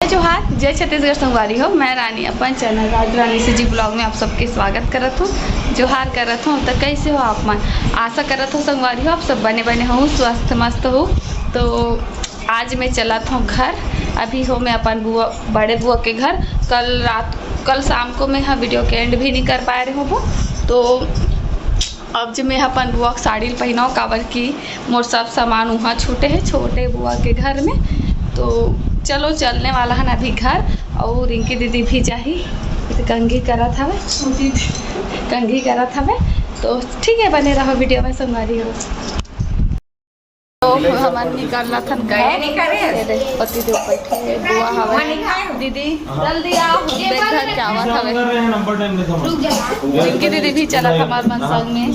जोहार, जय छत्तीसगढ़ संगवारी हो। मैं रानी अपन चैनल राज रानी से जी ब्लॉग में आप सबके स्वागत करत हूँ। जोहार करत हूँ। तो कैसे हो आप मन? आशा करत हो संगवारी हो आप सब बने बने हो, स्वस्थ मस्त हो। तो आज मैं चलत हूँ घर। अभी हो मैं अपन बुआ बड़े बुआ के घर। कल शाम को मैं हाँ वीडियो के एंड भी नहीं कर पा रही हूँ। तो अब जो मैं अपन बुआ की साड़ी पहनाओ काबर की मोर सब सामान वहाँ छूटे हैं छोटे बुआ के घर में। तो चलो चलने वाला है ना अभी घर। और रिंकी दीदी भी जाही तो कंघी करत हवे, कंघी करत हवे। तो ठीक है, बने रहो वीडियो में संगवारी हो। तो हमारे निकलना था गए पति देव बैठे बुआ हवे। दीदी जल्दी आओ, देख घर क्या हुआ हवे। रिंकी दीदी भी चला था हमारे मन संग में।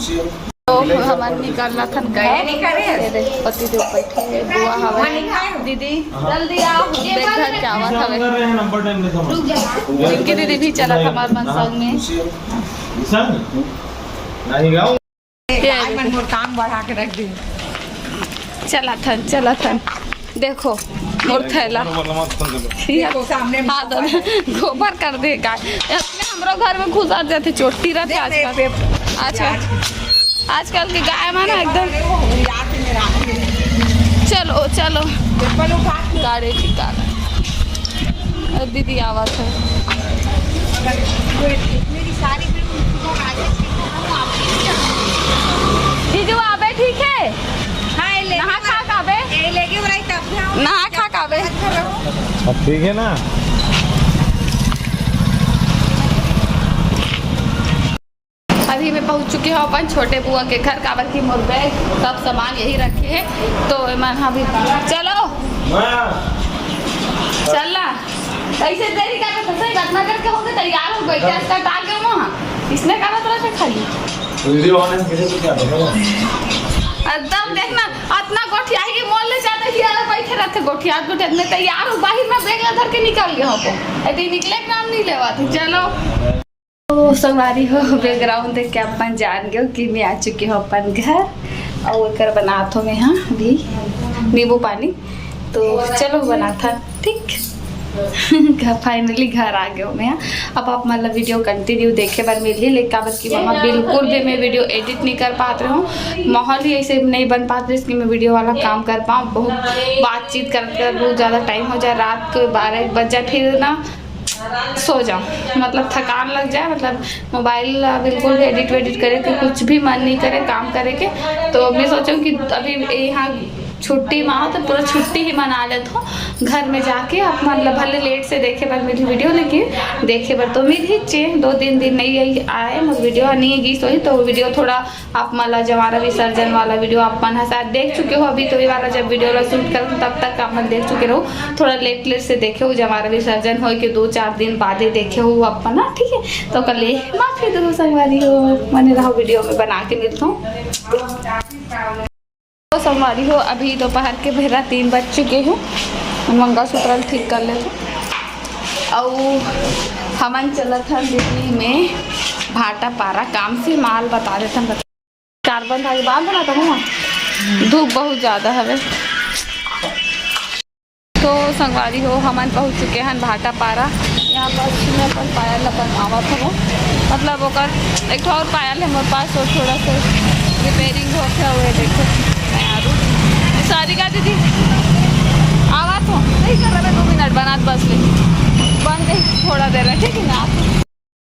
तो हमारे निकलना था गए पति देव बैठे बुआ हवे। दीदी जल्दी आओ, देख घर क्या हुआ हवे। रिंकी दीदी भी चला था हमारे मन संग में। काम बढ़ा के रख दी। चला थन देखो मोर थैला गोबर कर दे गाय हमरो घर में घुस आ जाते चोटी रहते आजकल के गाय माना एकदम। चलो चलो गाड़ी ठिकाना दीदी आवाज है। दीदी आबे ठीक है, नहा खा काबे नहा खा काबे ठीक है ना। अभी मैं पहुंच चुकी हूँ अपन छोटे बुआ के घर। काबर की मोर बैग सब सामान यही रखे हैं। तो मैं अभी चलो चलना ऐसे देरी करके घटना करके होंगे तैयार हो गई क्या डाल के वहाँ इसने कहा तरह से खाली एकदम देखना इतना गोठिया ही मोल ले जाते ही बैठे रहते गोठिया में तैयार हो बाहर में बैग धर के निकल गए हो यदि निकले के नाम नहीं लेवा थी। चलो तो सवारी हो बैकग्राउंड देख के अपन जान गए कि मैं आ चुकी हूँ अपन घर। और कर बनात हो मैं हाँ अभी नींबू पानी। तो चलो बना था ठीक फाइनली घर आ गया मैं। अब आप मतलब वीडियो कंटिन्यू देखे बार मिली लेकिन काबर की वहाँ बिल्कुल भी मैं वीडियो एडिट नहीं कर पाते हूँ। माहौल ही ऐसे नहीं बन पाते इसलिए मैं वीडियो वाला काम कर पाऊँ। बहुत बातचीत करते बहुत ज़्यादा टाइम हो जाए, रात को 12 बज जाए फिर ना सो जाओ, मतलब थकान लग जाए। मतलब मोबाइल बिल्कुल भी एडिट वेडिट करे कि कुछ भी मन नहीं करे काम करे के। तो मैं सोचूं कि अभी यहाँ छुट्टी में तो पूरा छुट्टी ही मना लेते हो घर में जाके। आप मतलब भले लेट से देखे पर मेरी वीडियो लेकिन देखे पर तो मेरी चे 2-3 दिन नहीं आए मगर वीडियो नहीं गई सोई। तो वीडियो थोड़ा आप मतलब जवारा विसर्जन वाला वीडियो आप मन शायद देख चुके हो। अभी तो ये वाला जब वीडियो शूट करूँ तब तक आप मन देख चुके रहो। थोड़ा लेट से देखे हो जवारा विसर्जन हो कि 2-4 दिन बाद ही देखे हो अपना ठीक है। तो कल माफी दो संगवारी हो मैंने रहा वीडियो में बना के मिलता हूँ। तो संगवारी हो अभी दोपहर के भेरा 3 बज चुके हैं। मंगलसूत्र ठीक कर लेते और हमन चलत हैं दिल्ली में भाटा पारा काम से माल बता देते हैं। कार्बन था बात बनाता हूँ धूप बहुत ज़्यादा है। तो संगवारी हो हमन पहुँच चुके हैं भाटा पारा। यहाँ पर अपन पायल अपन आवत हो मतलब ओकर एक और पायल है मेरे पास और थोड़ा सा रिपेयरिंग हो गया हुए देखो सारी का दीदी आवाज हो नहीं कर रहा 2 मिनट बनात बस ले बन गई थोड़ा देर है ठीक है ना।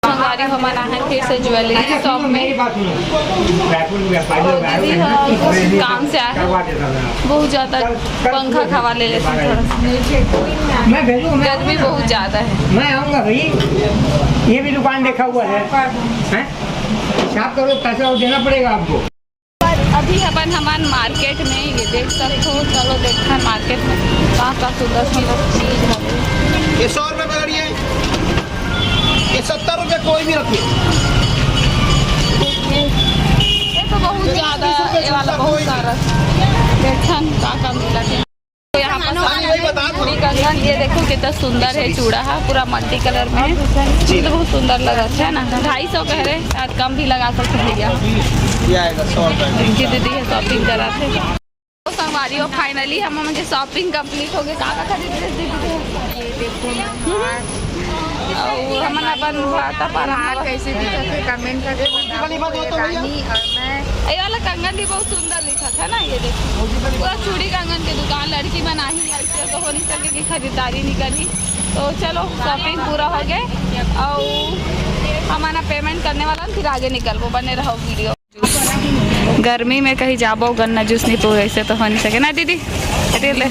संगवारी हम आना है फिर से ज्वेलरी शॉप में। दीदी काम से आए बहुत ज़्यादा पंखा खवा ले लेते हैं थोड़ा सा गर्मी बहुत ज़्यादा है। मैं आऊँगा भाई, ये भी दुकान देखा हुआ है साफ करो पैसा देना पड़ेगा आपको। अभी अपन हमारे मार्केट में ये देख सकते हो। चलो देखा मार्केट में कहाँ सुंदर सुंदर चीज है। ये 100 रुपये पकड़िए, ये 70 रुपये कोई भी रखिए। ये तो बहुत ज़्यादा ये वाला बहुत सारा देखा का मिला है। तो यहाँ पर कंगन ये देखो कितना सुंदर है चूड़ा है पूरा मल्टी कलर में है। तो बहुत सुंदर लगा है ना। 250 कह रहे शायद कम भी लगा सकते भैया। ये आएगा 100 रुपये। इनकी दीदी है शॉपिंग करा थे। तो संगवारी हो फाइनली हम मुझे शॉपिंग कंप्लीट हो गई। का खरीद रहे दीदी? ये देखो और हम अपन भाता पर कैसे दिखते कमेंट करके रानी और मैं ये वाला कंगन भी बहुत सुंदर दिखा था ना। ये देखो पूरा चूड़ी कंगन की दुकान, लड़की बनाई ऐसे तो हो नहीं सके कि खरीदारी नहीं करी। तो चलो शॉपिंग पूरा हो गए और हमारा पेमेंट करने वाला फिर आगे निकल वो बने रहो वीडियो। गर्मी में कहीं जाबो गन्ना जूस नहीं तो ऐसे तो हो नहीं सके ना दीदी। अरे ले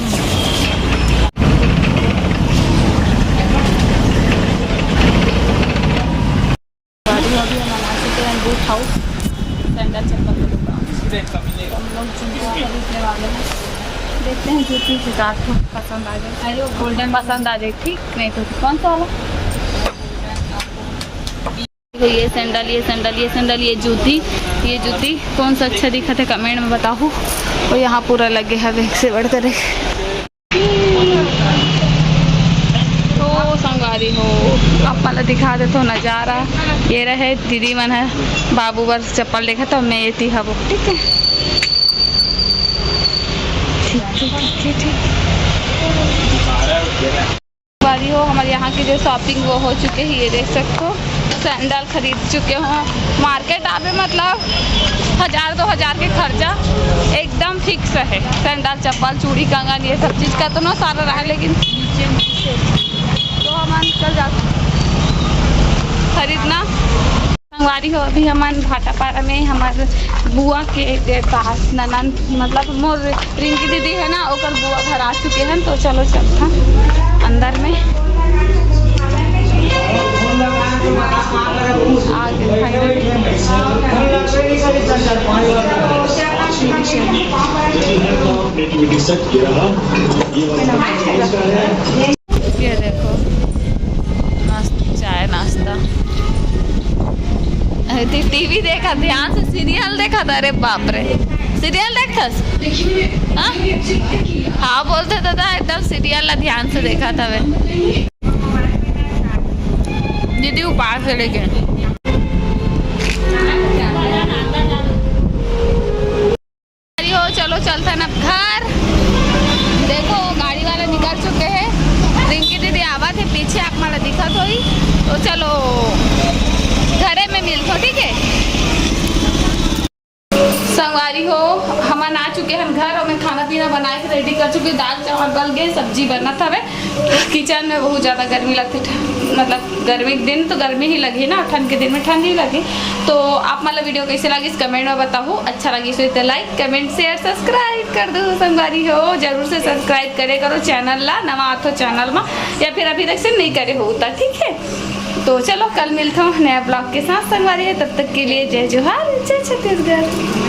बूट हाउस सैंडल चप्पल की दुकान। हम लोग जूते खरीदने वाले हैं, देखते हैं जूती से आपको पसंद आ जाए। अरे गोल्डन पसंद आ जाए ठीक, नहीं तो कौन सा वाला? ये सैंडल, ये सैंडल, ये सैंडल, ये जूती कौन सा अच्छा दिखा था कमेंट में बताओ। और यहाँ पूरा लगे है एक से बढ़कर एक। तो संगवारी हो आप वाला दिखा दे तो नज़ारा ये रहे। दीदी मन है बाबू बर चप्पल देखा तो मैं ये थी हबो ठीक है। बारी हो हमारे यहाँ की जो शॉपिंग वो हो चुके हैं। ये देख सकते हो सैंडल खरीद चुके हो। मार्केट आवे मतलब 1000-2000 के खर्चा एकदम फिक्स है। सैंडल चप्पल चूड़ी कंगन ये सब चीज़ का तो ना सारा रहा, लेकिन तो हम निकल जाते खरीदना। संगवारी हो अभी हमारे भाटापारा में हमारे बुआ के पास ननन मतलब मोर रिंकी दीदी है ना, ओकर बुआ घर आ चुके हैं। तो चलो चलता अंदर में ये देखो चाय नाश्ता। टीवी देखा ध्यान से, सीरियल देखा था। अरे बाप रे सीरियल देखथस? हाँ बोलते दादा एकदम सीरियल ध्यान से देखा था वे। दीदी उपास से लेके हो चलो चलते हैं अब घर। देखो गाड़ी वाला निकल चुके हैं। रिंकी दीदी आवा थे पीछे आप मारा दिखा तो ही। तो चलो घरे में मिलते हो ठीक है। संगवारी हो हम आ चुके हैं घर और मैं खाना पीना बना के रेडी कर चुकी। दाल चावल गल गए, सब्जी बना था वे। किचन में बहुत ज़्यादा गर्मी लगती मतलब गर्मी के दिन तो गर्मी ही लगी ना, ठंड के दिन में ठंड ही लगी। तो आप मतलब वीडियो कैसे लगी इस कमेंट में बताओ। अच्छा लगी तो लाइक कमेंट शेयर सब्सक्राइब कर दो। संगवारी हो जरूर से सब्सक्राइब करे करो चैनल ला, नवा आथो चैनल में या फिर अभी तक से नहीं करे होता ठीक है। तो चलो कल मिलता हूँ नया ब्लॉग के साथ संगवारी है। तब तक के लिए जय जोहार जय छत्तीसगढ़।